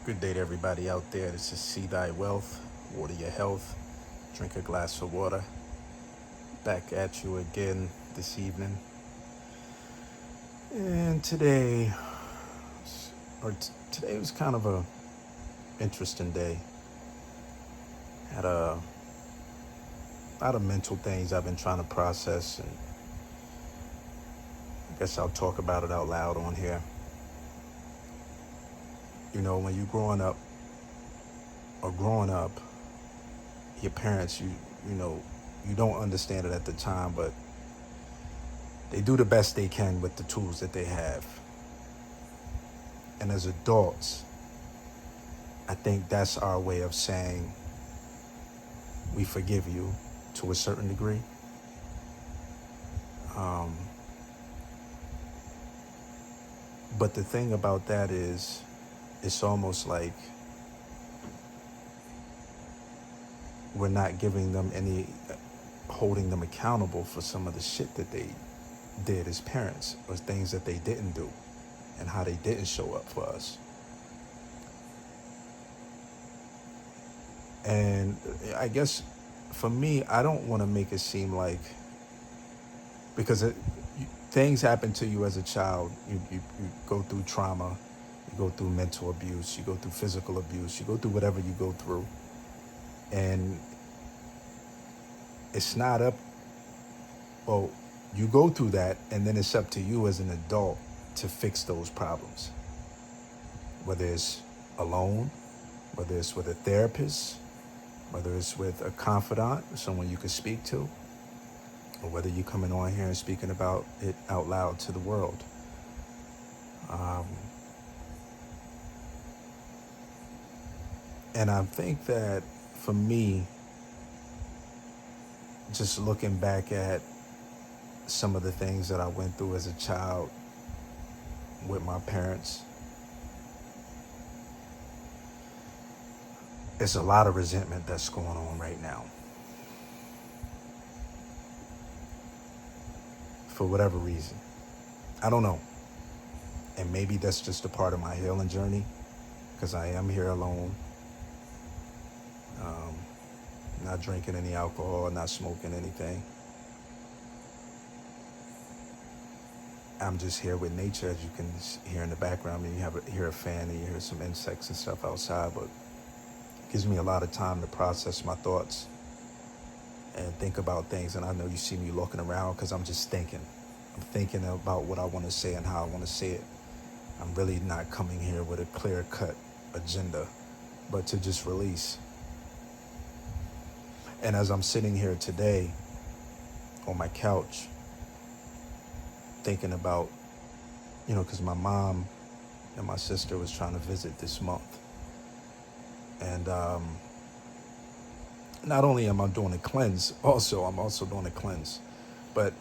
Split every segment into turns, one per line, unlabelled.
Good day to everybody out there. This is See Thy Wealth, Water Your Health, Drink a Glass of Water. Back at you again this evening. And today was kind of a interesting day. Had a lot of mental things I've been trying to process, and I guess I'll talk about it out loud on here. You know, when you're growing up, your parents, you don't understand it at the time, but they do the best they can with the tools that they have. And as adults, I think that's our way of saying we forgive you to a certain degree. Um, but the thing about that is, it's almost like we're not giving them holding them accountable for some of the shit that they did as parents, or things that they didn't do and how they didn't show up for us. And I guess for me, I don't want to make it seem like, because things happen to you as a child. You go through trauma, you go through mental abuse, you go through physical abuse, you go through whatever you go through. And it's not up, well, you go through that, and then it's up to you as an adult to fix those problems. Whether it's alone, whether it's with a therapist, whether it's with a confidant, someone you can speak to, or whether you're coming on here and speaking about it out loud to the world. And I think that for me, just looking back at some of the things that I went through as a child with my parents, there's a lot of resentment that's going on right now. For whatever reason. I don't know. And maybe that's just a part of my healing journey, because I am here alone. Not drinking any alcohol, not smoking anything. I'm just here with nature, as you can hear in the background. I mean, you hear a fan and you hear some insects and stuff outside, but it gives me a lot of time to process my thoughts and think about things. And I know you see me looking around because I'm just thinking. I'm thinking about what I want to say and how I want to say it. I'm really not coming here with a clear-cut agenda, but to just release. And as I'm sitting here today on my couch, thinking about, because my mom and my sister was trying to visit this month. And not only am I doing a cleanse, I'm also doing a cleanse. But,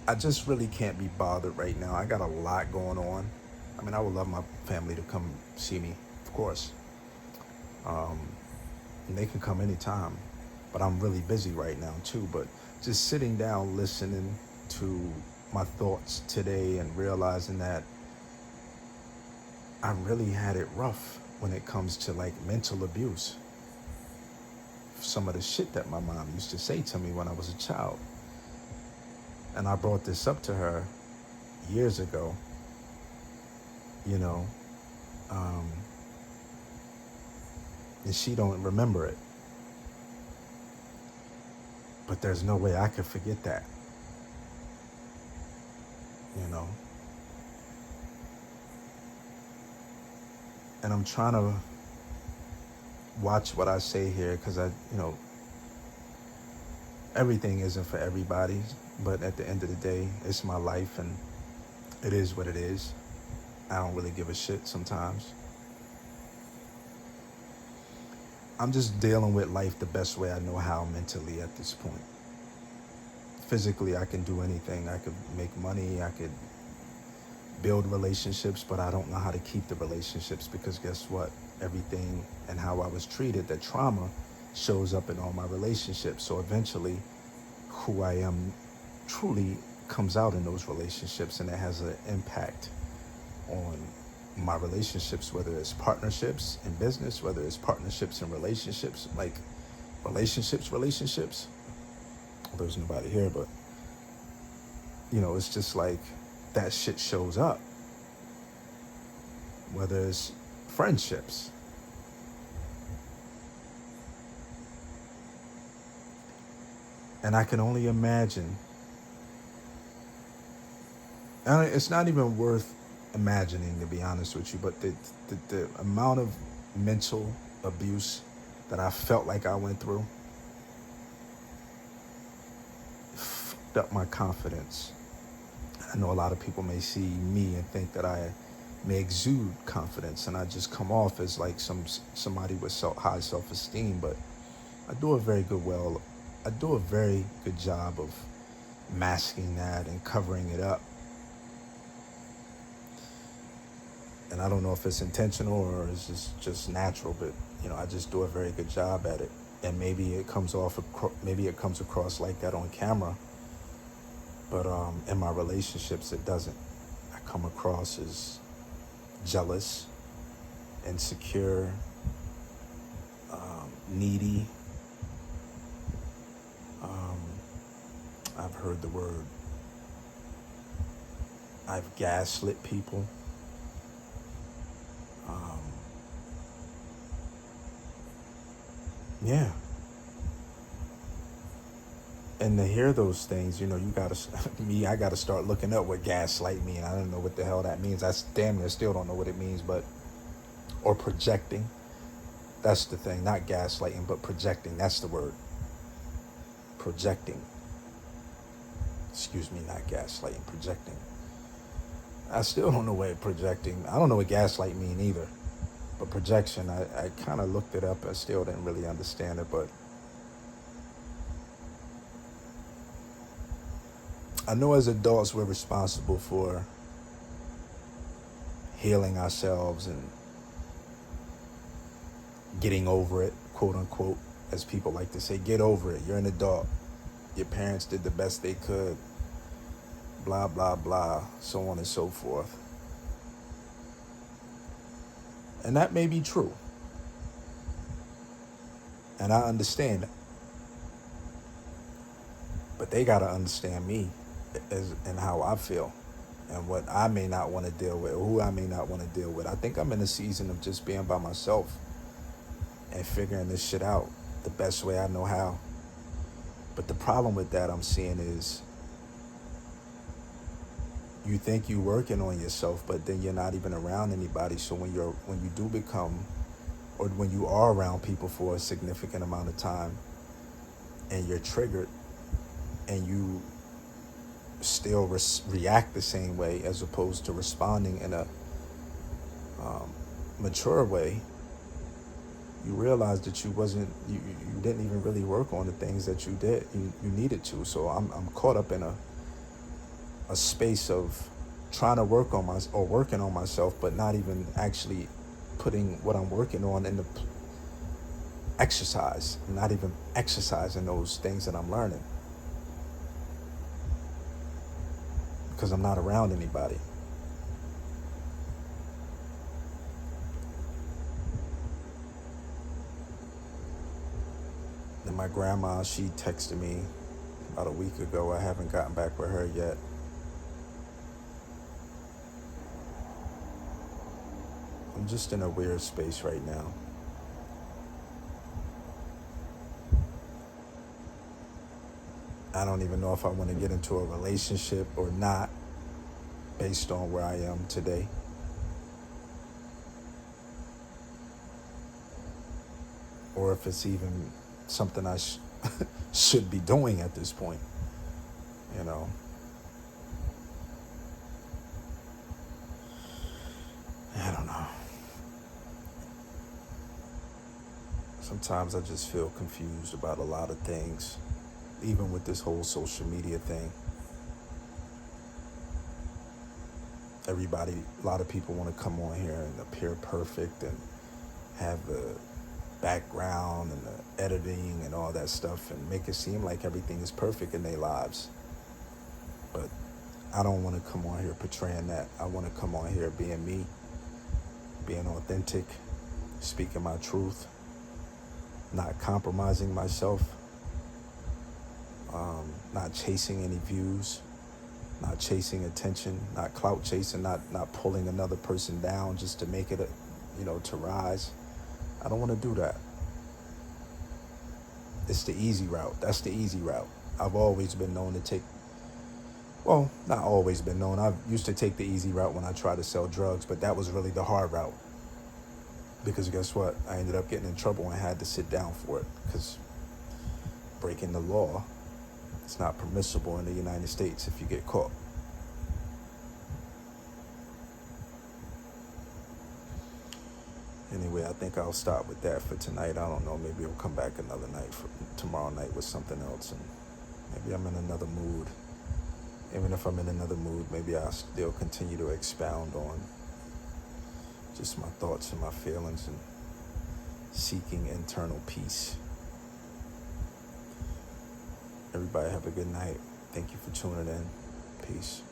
I just really can't be bothered right now. I got a lot going on. I mean, I would love my family to come see me, of course. And they can come anytime. But I'm really busy right now, too. But just sitting down, listening to my thoughts today and realizing that I really had it rough when it comes to like mental abuse. Some of the shit that my mom used to say to me when I was a child. And I brought this up to her years ago, and she don't remember it. But there's no way I could forget that, And I'm trying to watch what I say here, because everything isn't for everybody. But at the end of the day, it's my life, and it is what it is. I don't really give a shit sometimes. I'm just dealing with life the best way I know how mentally at this point. Physically, I can do anything. I could make money. I could build relationships, but I don't know how to keep the relationships, because guess what? Everything and how I was treated, that trauma, shows up in all my relationships. So eventually, who I am truly comes out in those relationships, and it has an impact on my relationships, whether it's partnerships in business, whether it's partnerships in relationships, like relationships. There's nobody here, but it's just like that shit shows up. Whether it's friendships, and I can only imagine. And it's not even worth imagining, to be honest with you, but the amount of mental abuse that I felt like I went through fucked up my confidence. I know a lot of people may see me and think that I may exude confidence, and I just come off as like somebody with high self-esteem, but I do a very good job of masking that and covering it up. And I don't know if it's intentional or it's just natural, but I just do a very good job at it. And maybe it comes across like that on camera, but in my relationships it doesn't. I come across as jealous, insecure, needy. I've heard the word. I've gaslit people. Yeah. And to hear those things, you gotta, I gotta start looking up what gaslight mean. I don't know what the hell that means. I damn near still don't know what it means, or projecting. That's the thing, not gaslighting, but projecting. That's the word. Projecting. Excuse me, not gaslighting, projecting. I still don't know what projecting, I don't know what gaslight mean either. But projection, I kind of looked it up. I still didn't really understand it, but I know as adults we're responsible for healing ourselves and getting over it, quote unquote, as people like to say. Get over it. You're an adult. Your parents did the best they could. Blah, blah, blah, so on and so forth. And that may be true. And I understand it. But they got to understand me and how I feel and what I may not want to deal with, or who I may not want to deal with. I think I'm in a season of just being by myself and figuring this shit out the best way I know how. But the problem with that I'm seeing is you think you're working on yourself, but then you're not even around anybody. So when you do become, or when you are around people for a significant amount of time and you're triggered and you still react the same way as opposed to responding in a mature way, you realize that you didn't even really work on the things that you needed to. So I'm caught up in a space of trying to working on myself, but not even actually putting what I'm working on in the exercise. I'm not even exercising those things that I'm learning because I'm not around anybody. And my grandma, she texted me about a week ago. I haven't gotten back with her yet. I'm just in a weird space right now. I don't even know if I want to get into a relationship or not based on where I am today. Or if it's even something I should be doing at this point, I don't know. Sometimes I just feel confused about a lot of things, even with this whole social media thing. A lot of people want to come on here and appear perfect and have the background and the editing and all that stuff and make it seem like everything is perfect in their lives. But I don't want to come on here portraying that. I want to come on here being me being authentic, speaking my truth, not compromising myself, not chasing any views, not chasing attention, not clout chasing, not pulling another person down just to make it, to rise. I don't want to do that. It's the easy route. That's the easy route. I've always been known to take, well, not always been known. I used to take the easy route when I tried to sell drugs, but that was really the hard route. Because guess what? I ended up getting in trouble and had to sit down for it because breaking the law, it's not permissible in the United States if you get caught. Anyway, I think I'll stop with that for tonight. I don't know. Maybe I'll come back another night, tomorrow night, with something else. And maybe I'm in another mood. Even if I'm in another mood, maybe I'll still continue to expound on just my thoughts and my feelings and seeking internal peace. Everybody have a good night. Thank you for tuning in. Peace.